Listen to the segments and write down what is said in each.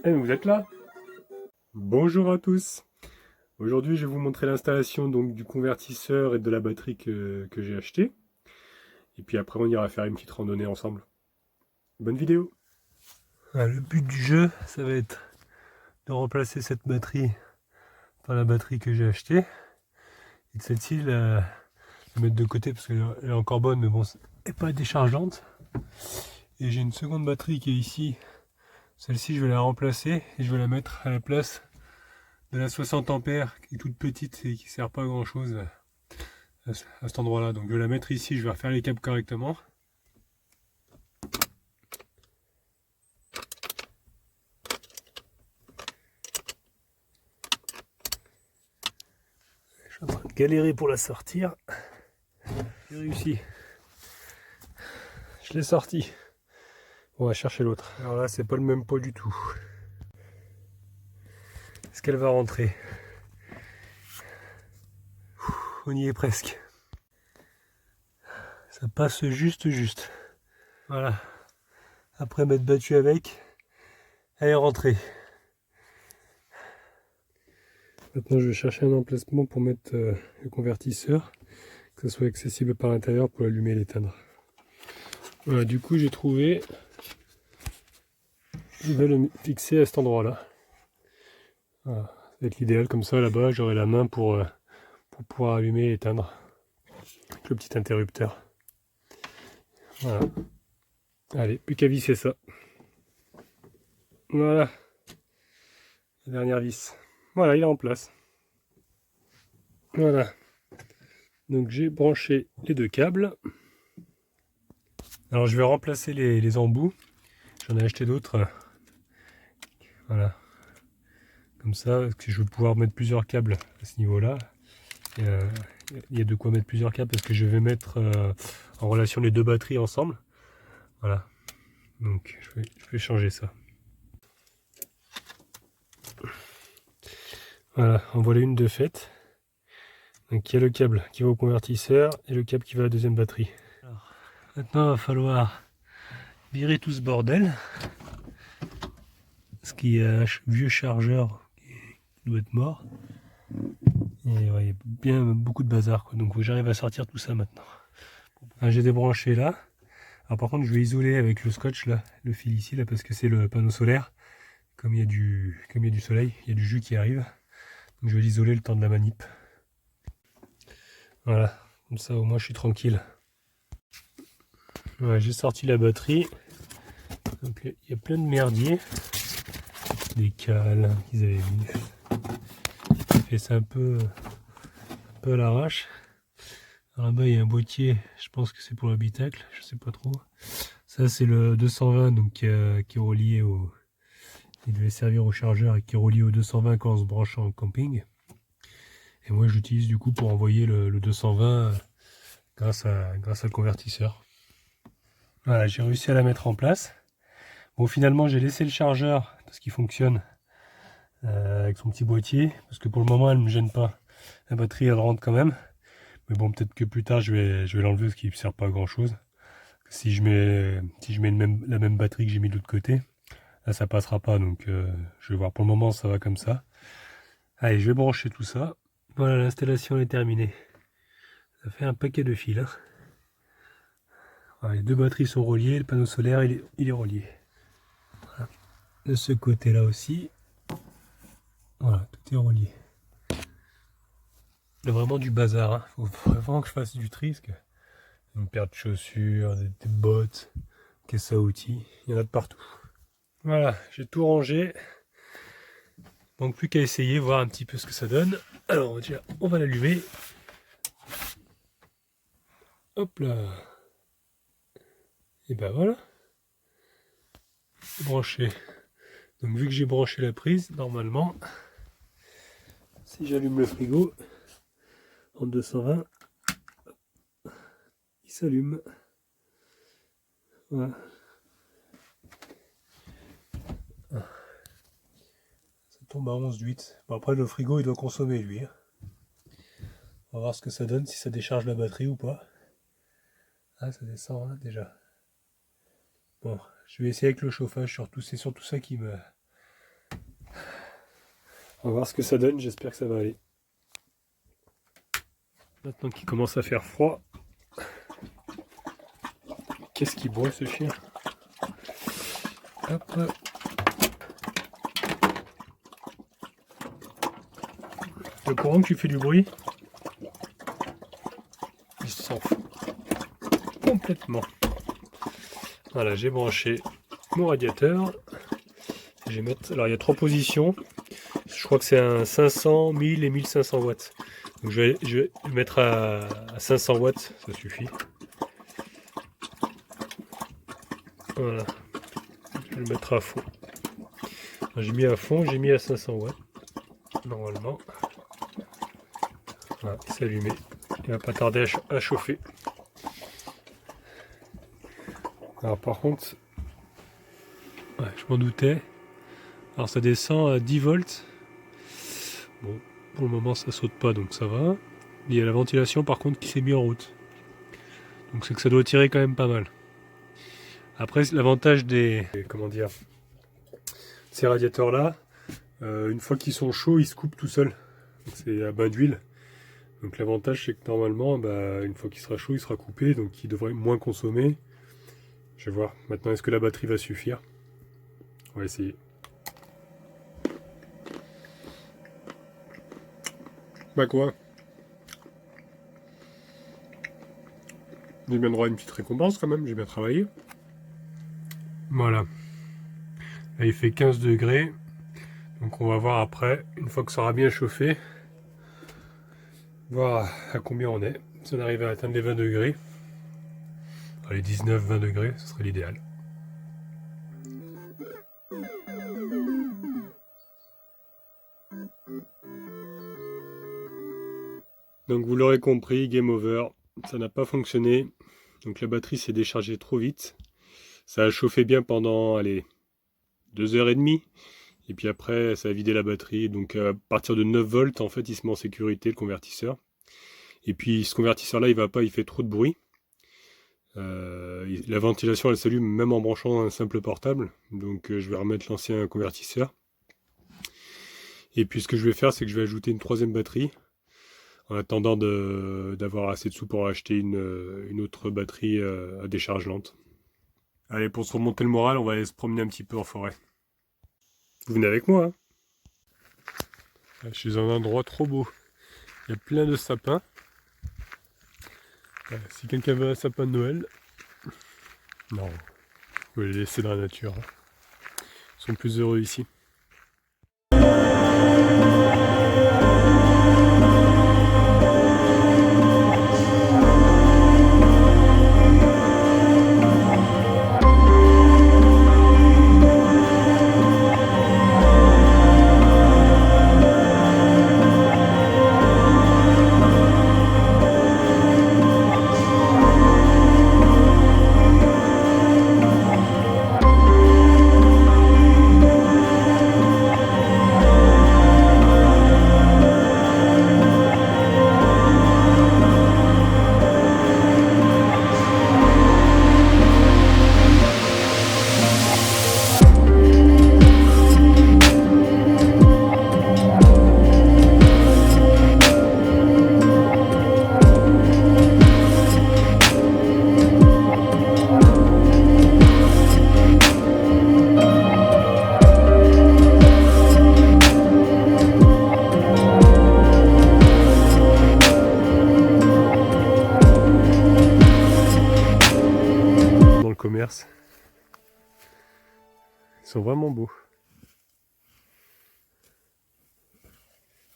Vous êtes là? Bonjour à tous. Aujourd'hui, je vais vous montrer l'installation donc du convertisseur et de la batterie que j'ai acheté. Et puis après, on ira faire une petite randonnée ensemble. Bonne vidéo. Le but du jeu, ça va être de remplacer cette batterie par la batterie que j'ai achetée. Et de celle-ci, la mettre de côté parce qu'elle est encore bonne, mais bon, elle n'est pas déchargeante. Et j'ai une seconde batterie qui est ici. Celle-ci, je vais la remplacer et je vais la mettre à la place de la 60 ampères qui est toute petite et qui sert pas à grand chose à cet endroit là. Donc je vais la mettre ici, je vais refaire les câbles correctement. Je suis en train de galérer pour la sortir. J'ai réussi. Je l'ai sorti. On va chercher l'autre. Alors là c'est pas le même pot du tout. Est-ce qu'elle va rentrer? On y est presque. Ça passe juste. Voilà. Après m'être battu avec, elle est rentrée. Maintenant je vais chercher un emplacement pour mettre le convertisseur, que ce soit accessible par l'intérieur pour l'allumer et l'éteindre. Voilà, du coup j'ai trouvé. Je vais le fixer à cet endroit là. Voilà. Ça va être l'idéal, comme ça là-bas j'aurai la main pour pouvoir allumer et éteindre avec le petit interrupteur. Voilà. Allez, plus qu'à visser ça. Voilà. La dernière vis. Voilà, il est en place. Voilà. Donc j'ai branché les deux câbles. Alors je vais remplacer les embouts. J'en ai acheté d'autres. Voilà. Comme ça, parce que je vais pouvoir mettre plusieurs câbles à ce niveau-là. Il y a de quoi mettre plusieurs câbles parce que je vais mettre en relation les deux batteries ensemble. Voilà. Donc je vais changer ça. Voilà, en voilà une de faite. Donc il y a le câble qui va au convertisseur et le câble qui va à la deuxième batterie. Alors, maintenant il va falloir virer tout ce bordel. Ce qui est un vieux chargeur qui doit être mort. Et ouais, il y a bien beaucoup de bazar, quoi. Donc j'arrive à sortir tout ça maintenant. J'ai débranché là. Alors par contre je vais isoler avec le scotch là, le fil ici là, parce que c'est le panneau solaire. Comme il y a du soleil, il y a du jus qui arrive. Donc je vais l'isoler le temps de la manip. Voilà, comme ça au moins je suis tranquille. Ouais, j'ai sorti la batterie. Donc il y a plein de merdier. Des cales qu'ils avaient mis. J'ai fait ça un peu à l'arrache. Là-bas il y a un boîtier, je pense que c'est pour l'habitacle, je sais pas trop. Ça c'est le 220 donc qui est relié au... Il devait servir au chargeur et qui est relié au 220 quand on se branche en camping. Et moi j'utilise du coup pour envoyer le 220 grâce au convertisseur. Voilà, j'ai réussi à la mettre en place. Bon, finalement j'ai laissé le chargeur parce qu'il fonctionne avec son petit boîtier, parce que pour le moment elle ne me gêne pas. La batterie elle rentre quand même. Mais bon, peut-être que plus tard je vais l'enlever parce qu'il ne sert pas à grand chose. Si je mets la même batterie que j'ai mis de l'autre côté, là ça passera pas, donc je vais voir. Pour le moment ça va comme ça. Allez, je vais brancher tout ça. Voilà, l'installation est terminée. Ça fait un paquet de fils. Hein. Voilà, les deux batteries sont reliées, le panneau solaire il est relié. Voilà. De ce côté là aussi. Voilà, tout est relié. Il y a vraiment du bazar. Hein. Faut vraiment que je fasse du tri, parce que une paire de chaussures, des bottes, caisse à outils, il y en a de partout. Voilà, j'ai tout rangé. Donc plus qu'à essayer, voir un petit peu ce que ça donne. Alors déjà, on va l'allumer. Hop là. Et ben voilà. C'est branché. Donc vu que j'ai branché la prise, normalement, si j'allume le frigo en 220, il s'allume. Voilà. Ça tombe à 11,8. Bon, après le frigo il doit consommer lui. Hein. On va voir ce que ça donne, si ça décharge la batterie ou pas. Ah, ça descend hein, déjà. Bon, je vais essayer avec le chauffage, surtout. C'est surtout ça qui me... On va voir ce que ça donne, j'espère que ça va aller. Maintenant qu'il commence à faire froid. Qu'est-ce qu'il boit ce chien? Hop. T'es au courant que tu fais du bruit? Il s'en fout complètement. Voilà, j'ai branché mon radiateur. Je vais mettre... Alors il y a 3 positions. Je crois que c'est un 500, 1000 et 1500 watts. Donc je vais le mettre à 500 watts, ça suffit. Voilà. Je vais le mettre à fond. J'ai mis à fond, j'ai mis à 500 watts. Normalement. Voilà, c'est allumé. Il va pas tarder à chauffer. Alors par contre, ouais, je m'en doutais. Alors ça descend à 10 volts. Bon, pour le moment ça saute pas donc ça va. Mais il y a la ventilation par contre qui s'est mise en route. Donc c'est que ça doit tirer quand même pas mal. Après l'avantage des... Comment dire, ces radiateurs là, une fois qu'ils sont chauds ils se coupent tout seuls. C'est à bain d'huile. Donc l'avantage c'est que normalement, une fois qu'il sera chaud il sera coupé. Donc il devrait moins consommer. Je vais voir. Maintenant est-ce que la batterie va suffire? On va essayer. Bah quoi? J'ai bien droit à une petite récompense quand même, j'ai bien travaillé. Voilà. Là il fait 15 degrés. Donc on va voir après, une fois que ça aura bien chauffé, voir à combien on est. Si on arrive à atteindre les 20 degrés, les 19-20 degrés, ce serait l'idéal. Donc vous l'aurez compris, game over, ça n'a pas fonctionné. Donc la batterie s'est déchargée trop vite. Ça a chauffé bien pendant, allez, 2h30. Et puis après, ça a vidé la batterie. Donc à partir de 9 volts, en fait, il se met en sécurité, le convertisseur. Et puis ce convertisseur-là, il va pas, il fait trop de bruit. La ventilation, elle s'allume même en branchant un simple portable. Donc je vais remettre l'ancien convertisseur. Et puis ce que je vais faire, c'est que je vais ajouter une 3e batterie. En attendant d'avoir assez de sous pour acheter une autre batterie à décharge lente. Allez, pour se remonter le moral, on va aller se promener un petit peu en forêt. Vous venez avec moi, hein? Je suis dans un endroit trop beau. Il y a plein de sapins. Si quelqu'un veut un sapin de Noël, non, vous les laisser dans la nature. Ils sont plus heureux ici. Commerce. Ils sont vraiment beaux.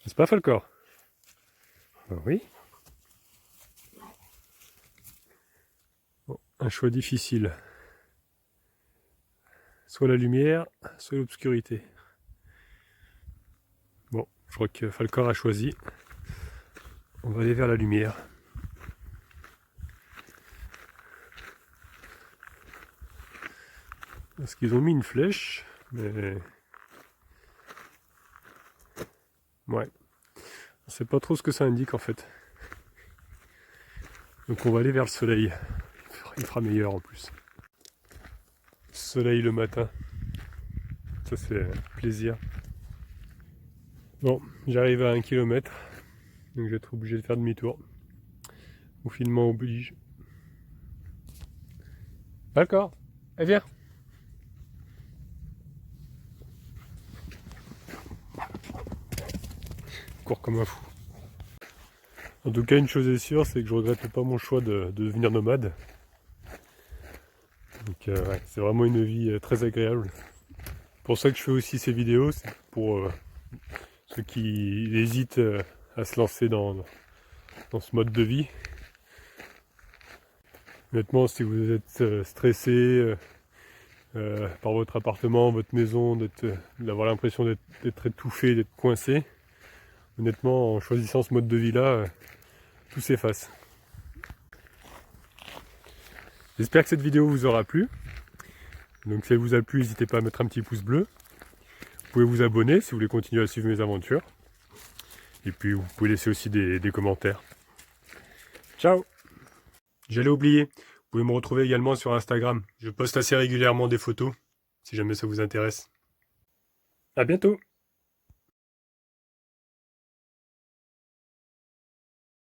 C'est pas Falcor? Ah oui. Bon, un choix difficile. Soit la lumière, soit l'obscurité. Bon, je crois que Falcor a choisi. On va aller vers la lumière. Parce qu'ils ont mis une flèche, mais... Ouais. On sait pas trop ce que ça indique en fait. Donc on va aller vers le soleil. il fera meilleur en plus. Soleil le matin. Ça c'est plaisir. Bon, j'arrive à 1 km. Donc je vais être obligé de faire demi-tour. Confinement oblige. D'accord. Eh viens. Cours comme un fou. En tout cas, une chose est sûre, c'est que je regrette pas mon choix de devenir nomade. Donc ouais, c'est vraiment une vie très agréable. C'est pour ça que je fais aussi ces vidéos, c'est pour ceux qui hésitent à se lancer dans ce mode de vie. Honnêtement, si vous êtes stressé par votre appartement, votre maison, d'avoir l'impression d'être étouffé, d'être coincé, honnêtement, en choisissant ce mode de vie-là, tout s'efface. J'espère que cette vidéo vous aura plu. Donc si elle vous a plu, n'hésitez pas à mettre un petit pouce bleu. Vous pouvez vous abonner si vous voulez continuer à suivre mes aventures. Et puis vous pouvez laisser aussi des commentaires. Ciao! J'allais oublier, vous pouvez me retrouver également sur Instagram. Je poste assez régulièrement des photos, si jamais ça vous intéresse. À bientôt!